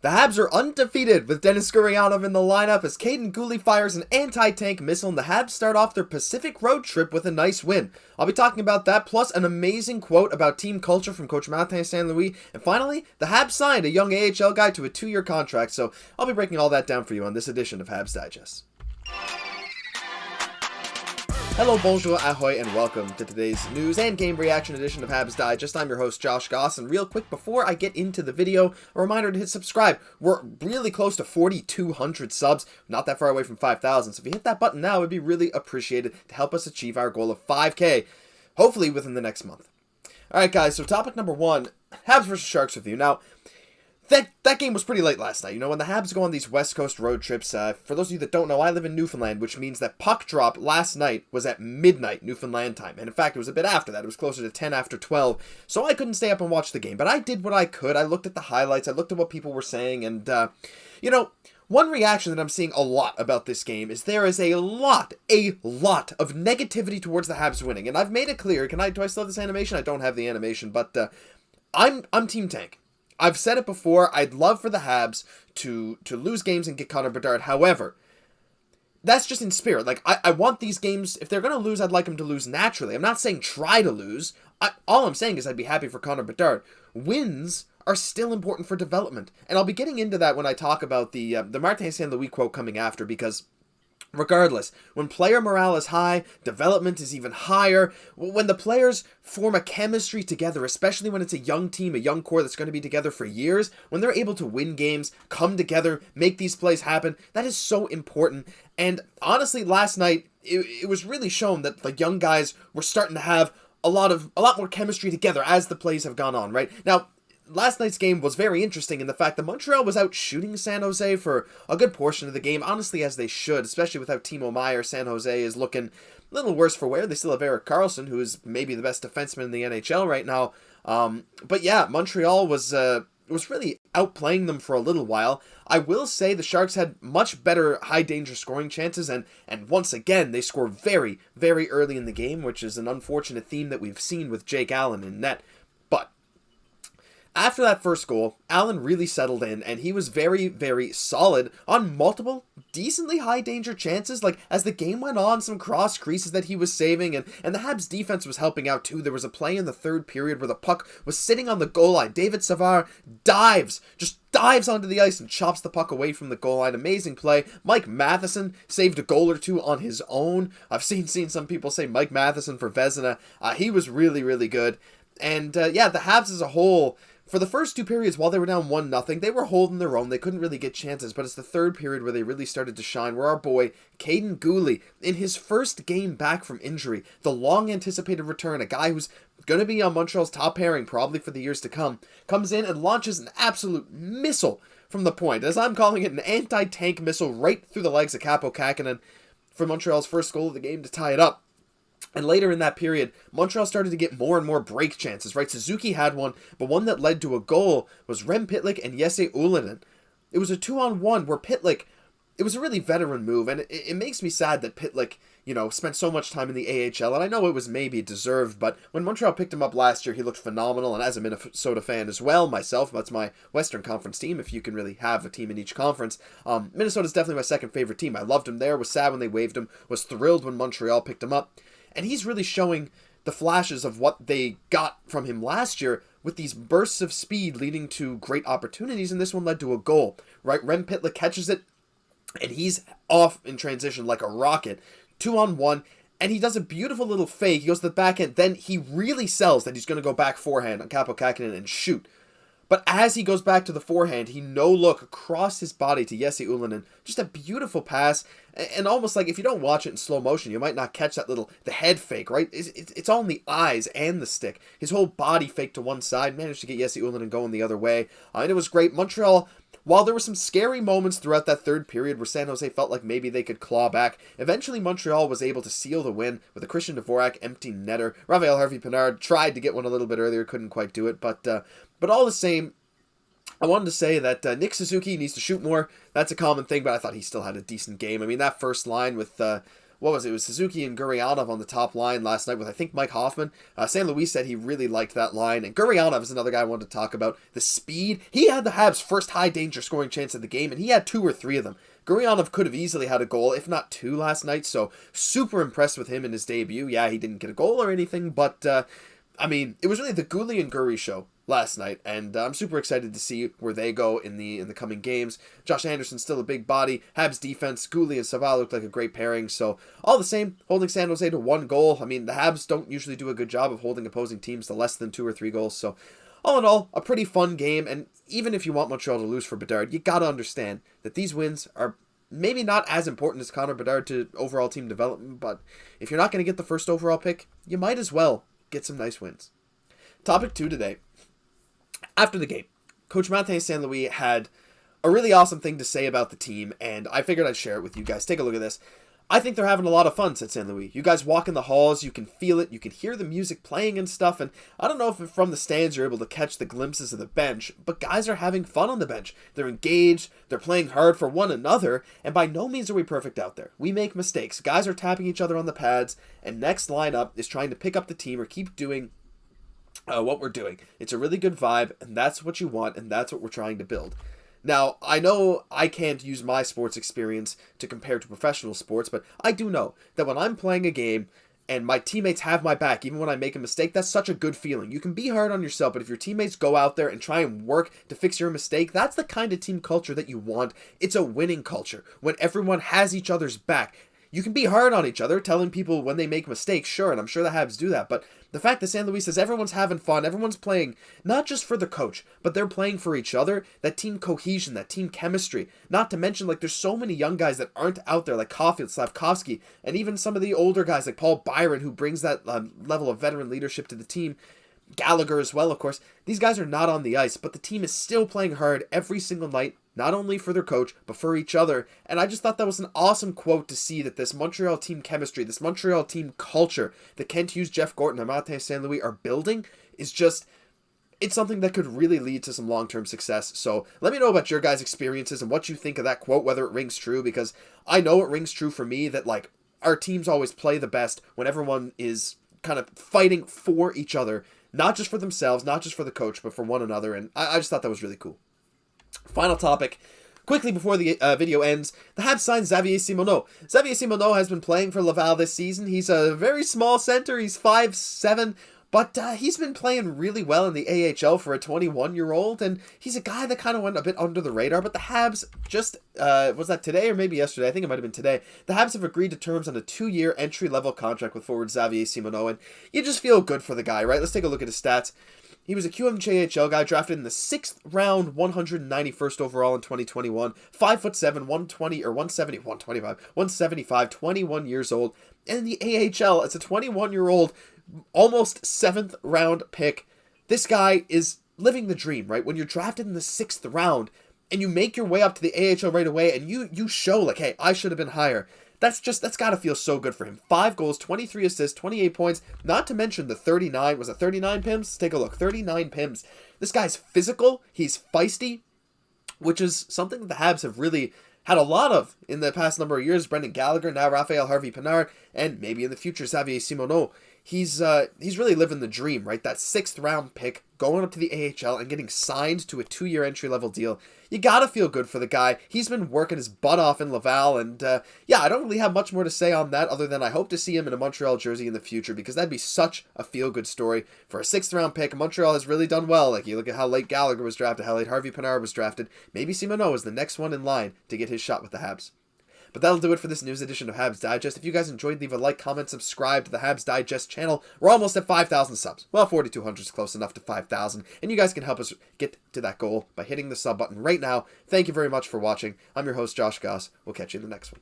The Habs are undefeated with Denis Gurianov in the lineup as Guhle fires an anti-tank missile and the Habs start off their Pacific road trip with a nice win. I'll be talking about that, plus an amazing quote about team culture from Coach Martin St. Louis, and finally, the Habs signed a young AHL guy to a 2-year contract, so I'll be breaking all that down for you on this edition of Habs Digest. Hello, bonjour, ahoy, and welcome to today's news and game reaction edition of Habs Digest. I'm your host, Josh Gosse, and real quick before I get into the video, a reminder to hit subscribe. We're really close to 4,200 subs, not that far away from 5,000, so if you hit that button now, it'd be really appreciated to help us achieve our goal of 5K, hopefully within the next month. Alright guys, so topic number one, Habs versus Sharks with you. Now, that game was pretty late last night. You know, when the Habs go on these West Coast road trips, for those of you that don't know, I live in Newfoundland, which means that puck drop last night was at midnight Newfoundland time. And in fact, it was a bit after that. It was closer to 10 after 12. So I couldn't stay up and watch the game. But I did what I could. I looked at the highlights. I looked at what people were saying. And, you know, one reaction that I'm seeing a lot about this game is there is a lot of negativity towards the Habs winning. And I've made it clear. Do I still have this animation? I don't have the animation. But I'm Team Tank. I've said it before, I'd love for the Habs to lose games and get Connor Bedard. However, that's just in spirit. Like, I want these games, if they're going to lose, I'd like them to lose naturally. I'm not saying try to lose. All I'm saying is I'd be happy for Connor Bedard. Wins are still important for development. And I'll be getting into that when I talk about the Martin St. Louis quote coming after, because regardless, when player morale is high, development is even higher. When the players form a chemistry together, especially when it's a young team, a young core that's going to be together for years, when they're able to win games, come together, make these plays happen, that is so important. And honestly, last night, it was really shown that the young guys were starting to have a lot more chemistry together as the plays have gone on, right? Now, last night's game was very interesting in the fact that Montreal was out shooting San Jose for a good portion of the game, honestly as they should, especially without Timo Meier. San Jose is looking a little worse for wear. They still have Erik Karlsson, who is maybe the best defenseman in the NHL right now. But yeah, Montreal was really outplaying them for a little while. I will say the Sharks had much better high-danger scoring chances, and once again, they score very, very early in the game, which is an unfortunate theme that we've seen with Jake Allen in net. But after that first goal, Allen really settled in, and he was very, very solid on multiple decently high-danger chances. Like, as the game went on, some cross creases that he was saving, and the Habs defense was helping out too. There was a play in the third period where the puck was sitting on the goal line. David Savard dives onto the ice and chops the puck away from the goal line. Amazing play. Mike Matheson saved a goal or two on his own. I've seen some people say Mike Matheson for Vezina. He was really, really good. And yeah, the Habs as a whole, for the first two periods, while they were down 1-0, they were holding their own. They couldn't really get chances, but it's the third period where they really started to shine, where our boy, Kaiden Guhle, in his first game back from injury, the long-anticipated return, a guy who's going to be on Montreal's top pairing probably for the years to come, comes in and launches an absolute missile from the point, as I'm calling it, an anti-tank missile right through the legs of Kaapo Kähkönen for Montreal's first goal of the game to tie it up. And later in that period, Montreal started to get more and more break chances, right? Suzuki had one, but one that led to a goal was Rem Pitlick and Jesse Ullinen. It was a 2-on-1 where Pitlick, it was a really veteran move, and it makes me sad that Pitlick, you know, spent so much time in the AHL, and I know it was maybe deserved, but when Montreal picked him up last year, he looked phenomenal, and as a Minnesota fan as well, myself, that's my Western Conference team, if you can really have a team in each conference. Minnesota's definitely my second favorite team. I loved him there, was sad when they waived him, was thrilled when Montreal picked him up. And he's really showing the flashes of what they got from him last year with these bursts of speed leading to great opportunities, and this one led to a goal, right? Rem Pitlick catches it, and he's off in transition like a rocket, 2-on-1, and he does a beautiful little fake. He goes to the backhand, then he really sells that he's going to go back forehand on Kaapo Kähkönen and shoot. But as he goes back to the forehand, he no-look across his body to Jesse Ullinen. Just a beautiful pass, and almost like if you don't watch it in slow motion, you might not catch that the head fake, right? It's all in the eyes and the stick. His whole body faked to one side, managed to get Jesse Ullinen going the other way. And it was great. Montreal, while there were some scary moments throughout that third period where San Jose felt like maybe they could claw back, eventually Montreal was able to seal the win with a Christian Dvorak empty netter. Raphael Harvey-Pinard tried to get one a little bit earlier, couldn't quite do it, but all the same, I wanted to say that Nick Suzuki needs to shoot more. That's a common thing, but I thought he still had a decent game. I mean, that first line with what was it? It was Suzuki and Gurianov on the top line last night with, I think, Mike Hoffman. St. Louis said he really liked that line. And Gurianov is another guy I wanted to talk about. The speed. He had the Habs' first high-danger scoring chance of the game, and he had 2 or 3 of them. Gurianov could have easily had a goal, if not 2 last night, so super impressed with him in his debut. Yeah, he didn't get a goal or anything, but, I mean, it was really the Guhle and Guri show last night, and I'm super excited to see where they go in the coming games. Josh Anderson's still a big body. Habs defense, Guhle and Savard looked like a great pairing, so all the same, holding San Jose to 1 goal. I mean, the Habs don't usually do a good job of holding opposing teams to less than 2 or 3 goals, so all in all, a pretty fun game, and even if you want Montreal to lose for Bedard, you gotta understand that these wins are maybe not as important as Connor Bedard to overall team development, but if you're not going to get the first overall pick, you might as well get some nice wins. Topic 2 today. After the game, Coach Martin St. Louis had a really awesome thing to say about the team, and I figured I'd share it with you guys. Take a look at this. I think they're having a lot of fun, said St. Louis. You guys walk in the halls, you can feel it, you can hear the music playing and stuff, and I don't know if from the stands you're able to catch the glimpses of the bench, but guys are having fun on the bench. They're engaged, they're playing hard for one another, and by no means are we perfect out there. We make mistakes. Guys are tapping each other on the pads, and next lineup is trying to pick up the team or keep doing what we're doing. It's a really good vibe, and that's what you want, and that's what we're trying to build. Now, I know I can't use my sports experience to compare to professional sports, but I do know that when I'm playing a game and my teammates have my back, even when I make a mistake, that's such a good feeling. You can be hard on yourself, but if your teammates go out there and try and work to fix your mistake, that's the kind of team culture that you want. It's a winning culture, when everyone has each other's back. You can be hard on each other, telling people when they make mistakes, sure, and I'm sure the Habs do that, but the fact that St. Louis says everyone's having fun, everyone's playing not just for the coach, but they're playing for each other, that team cohesion, that team chemistry, not to mention, like, there's so many young guys that aren't out there, like Caufield, Slafkovsky, and even some of the older guys, like Paul Byron, who brings that level of veteran leadership to the team. Gallagher as well, of course. These guys are not on the ice, but the team is still playing hard every single night, not only for their coach, but for each other. And I just thought that was an awesome quote to see that this Montreal team chemistry, this Montreal team culture that Kent Hughes, Jeff Gorton, and Martin St. Louis are building is just, it's something that could really lead to some long-term success. So let me know about your guys' experiences and what you think of that quote, whether it rings true, because I know it rings true for me that, like, our teams always play the best when everyone is kind of fighting for each other, not just for themselves, not just for the coach, but for one another. And I just thought that was really cool. Final topic. Quickly before the video ends, the Habs signed Xavier Simoneau. Xavier Simoneau has been playing for Laval this season. He's a very small center. He's 5'7", but he's been playing really well in the AHL for a 21-year-old, and he's a guy that kind of went a bit under the radar, but the Habs just, was that today or maybe yesterday? I think it might have been today. The Habs have agreed to terms on a 2-year entry-level contract with forward Xavier Simoneau, and you just feel good for the guy, right? Let's take a look at his stats. He was a QMJHL guy drafted in the 6th round, 191st overall in 2021, 5'7", 120 or 170, 125, 175, 21 years old. And in the AHL, as a 21-year-old, almost 7th round pick. This guy is living the dream, right? When you're drafted in the 6th round and you make your way up to the AHL right away and you show like, hey, I should have been higher. That's got to feel so good for him. 5 goals, 23 assists, 28 points, not to mention the 39. Was it 39 pims? Let's take a look. 39 pims. This guy's physical. He's feisty, which is something that the Habs have really had a lot of in the past number of years. Brendan Gallagher, now Raphael Harvey-Pinard, and maybe in the future, Xavier Simoneau. He's really living the dream, right? That 6th round pick, going up to the AHL and getting signed to a 2-year entry-level deal. You gotta feel good for the guy. He's been working his butt off in Laval, and yeah, I don't really have much more to say on that other than I hope to see him in a Montreal jersey in the future, because that'd be such a feel-good story. For a 6th round pick, Montreal has really done well. Like, you look at how late Gallagher was drafted, how late Harvey-Pinard was drafted. Maybe Simoneau is the next one in line to get his shot with the Habs. But that'll do it for this news edition of Habs Digest. If you guys enjoyed, leave a like, comment, subscribe to the Habs Digest channel. We're almost at 5,000 subs. Well, 4,200 is close enough to 5,000. And you guys can help us get to that goal by hitting the sub button right now. Thank you very much for watching. I'm your host, Josh Gosse. We'll catch you in the next one.